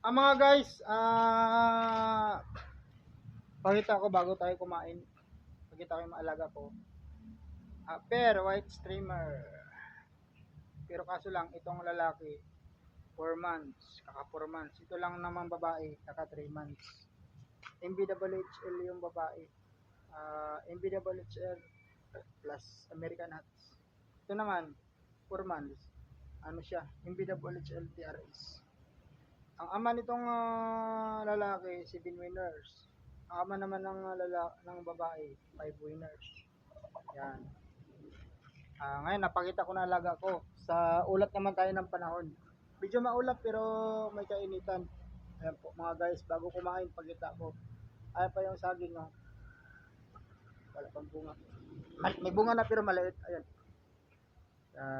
Mga guys, pakita ko bago tayo kumain. Pakita ko yung maalaga ko. Pair, white streamer. Pero kaso lang, itong lalaki, 4 months, kaka 4 months. Ito lang naman babae, kaka 3 months. MBWHL yung babae. MBWHL plus American Hats. Ito naman, 4 months. Ano siya, MBWHL TRS. Ang ama nitong lalaki, 7 winners. Ang ama naman ng ng babae, 5 winners. Yan. Ngayon, napakita ko na alaga ko. Sa ulat naman tayo ng panahon. Medyo maulap pero may kainitan. Ayan po mga guys, bago kumain, pakita ko. Ayan pa yung saging, no? Wala pang bunga. May bunga na pero maliit. Ayan.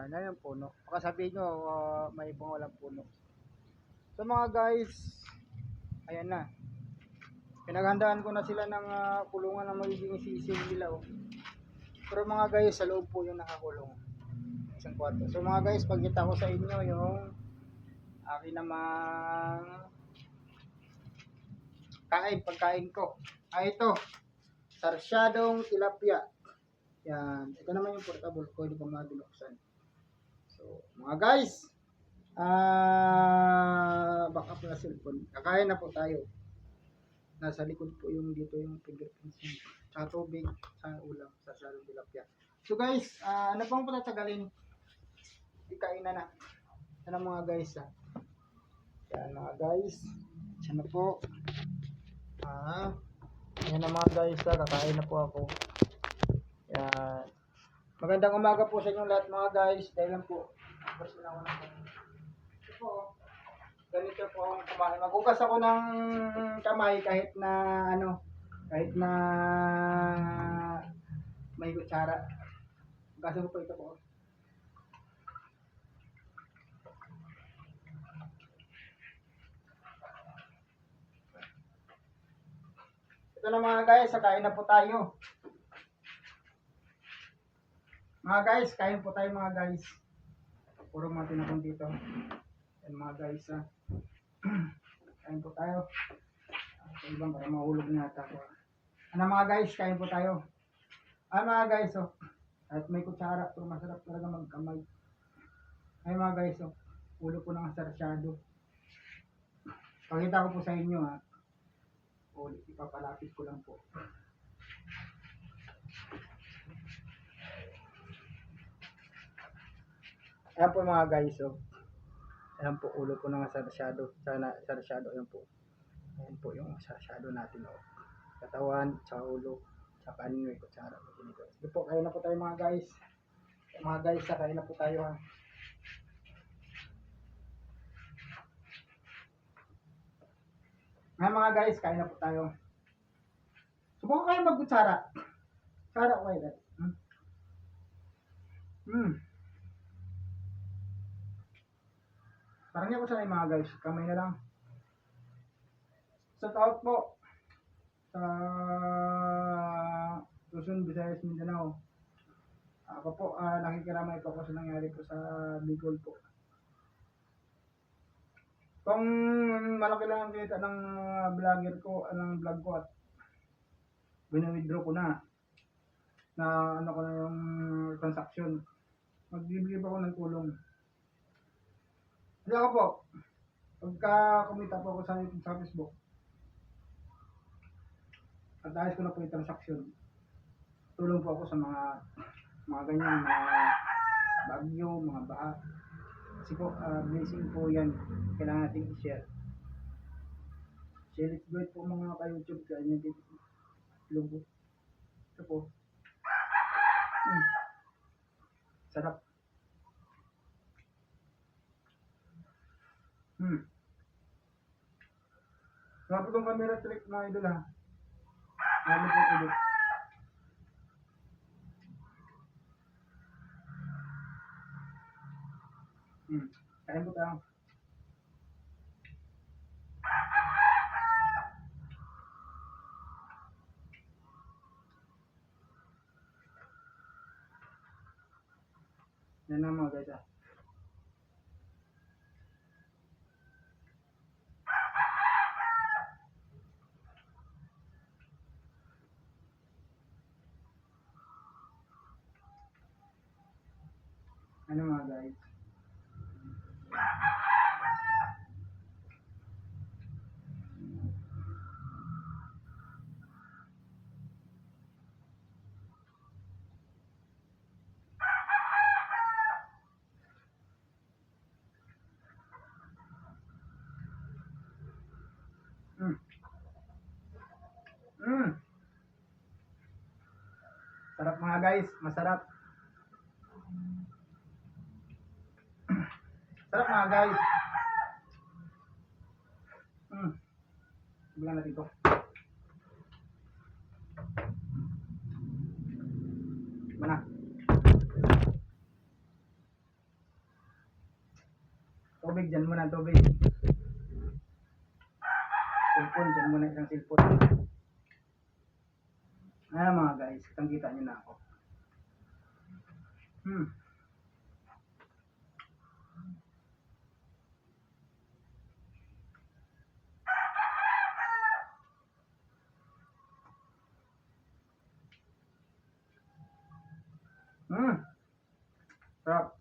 Yan yung puno. Baka sabihin nyo, may bunga walang puno. So mga guys, ayan na. Pinaghandaan ko na sila ng kulungan na magiging sisiw nila. Oh. Pero mga guys, sa loob po yung nakakulong. Isang kwarto. So mga guys, pagkita ko sa inyo yung akin namang pagkain ko. Ito, sarsyadong tilapia. Yan. Ito naman yung portable ko, hindi pa mabinuksan. So, mga guys, baka pala cellphone. Kakain na po tayo. Nasa likod po yung dito yung fingerprints niya. Sa tubig, sa ulam, sa sarsyadong tilapia. So guys, ano pang patatagalin? Ikain na na. Yan mga guys. Yan mga guys. Yan na po. Yan na mga guys. Kakain na po ako. Yan. Magandang umaga po sa inyong lahat mga guys. Dahil lang po. First na ako ng ito po. Ganito po ang kumain. Maghugas ako ng kamay kahit na kahit na may kutsara. Hugasan ko po ito po. Ito na mga guys, kain na po tayo. Mga guys, kain po tayo mga guys. Puro mga tinapon dito. Yan mga guys kain po tayo. Ibang para mahulog na ata ko. Ano mga guys, kain po tayo. Mga guys, at may kutsara, pero masarap talaga magkamay. Ay mga guys, ulo ko ng sarsyado. Pakita ko po sa inyo ulit, ipapalapit ko lang po. Ayan po mga guys, ayan po ulo ko ng sarsyado. Sarsyado, ayan po. Ayan po yung sarsyado natin, katawan, sa ulo, sa kanin, may kutsara. Sige po, kain na po tayo mga guys. Mga guys, kain na po tayo mga guys, kain na po tayo. Subukan kayo magkutsara. Kutsara ko kayo. Parang niya ko sanay mga guys. Kamay na lang. Shout out po sa Luzon, Visayas, Mindanao. Ako po, nakikiramay po ako sa nangyari po sa Bicol po. Kung malaki lang ang kita ng vlogger ko, ng vlog ko at withdraw ko na ko na yung transaction, magbibigay pa ako ng tulong. Hindi ako po, pagka kumita po ako sa YouTube, sa Facebook, at ayos ko na po yung transaction, tulong po ako sa mga ganyan, mga bagyo, mga baha. Kasi po, blessing po yan, kailangan natin i-share. Share it great po mga ka-YouTube, kaya nyo dito tulong po. Ito po. Sarap. Sarap itong camera trick mga idol ha. Marami pong idol. Kain po tayo. Yan na mga guys Ano mga guys? Mm. Mm. Sarap mga guys, masarap. Sarap mga guys. Bigyan natin ito. Mana? Tubig, dyan muna tubig. Cellphone, dyan muna isang cellphone. Ayan mga guys, kitang kita nyo na ako. Hmm. Hmm. Sarap.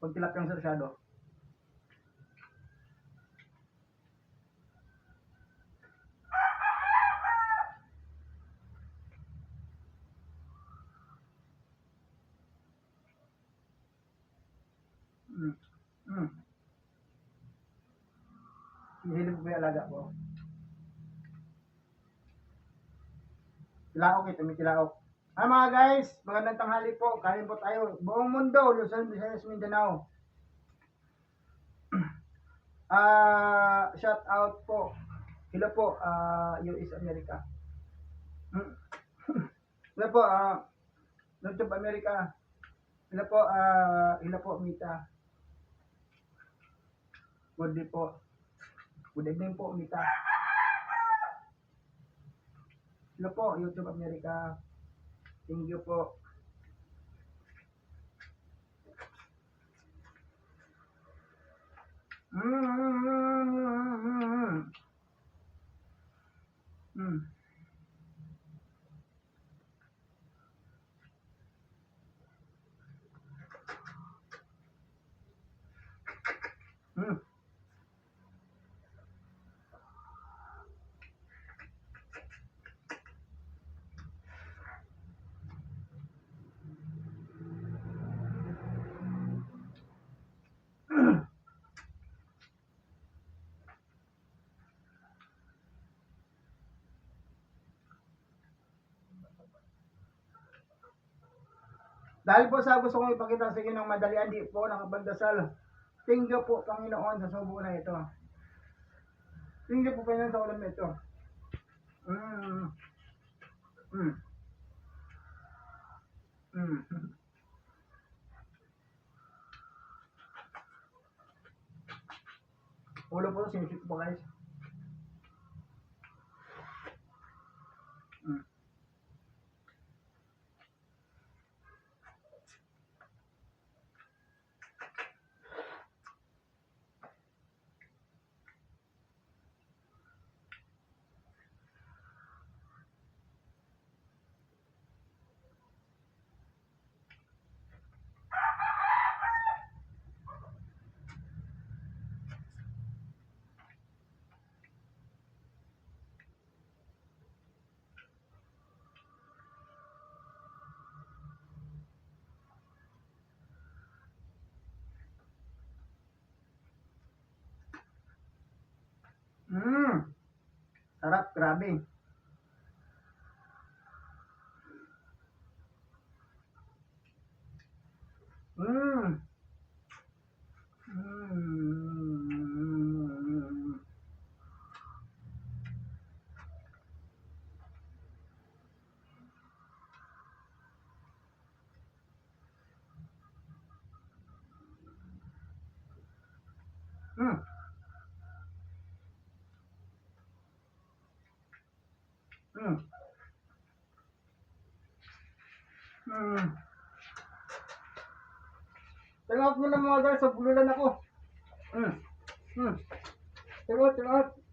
Pag tilapiyang sarsyado. Hmm. Hmm. Hihilip ko yung alaga ko. Tilaok ito, may tilaok. Mga guys, magandang tanghali po. Kain po tayo. Buong mundo, Luzon, Visayas, Mindanao. Shout out po. Hello po, US America. Hello po, YouTube America. Hello po, Mita. Good day po. Good evening po, Mita. Hello po, YouTube America. Thank you po. Dahil po sa gusto kong ipakita sa inyo ng madalian, di po nakapagdasal. Thank you po, Panginoon, sa subo na ito. Thank you po, Panginoon, sa ulam na ito. Ulo po, sinisip po guys. Sarap, grabe. Mm. Mm. Mm. Mm. Tengok nyo na mga guys, sa bululan ako. Mm. Mm. Tengok.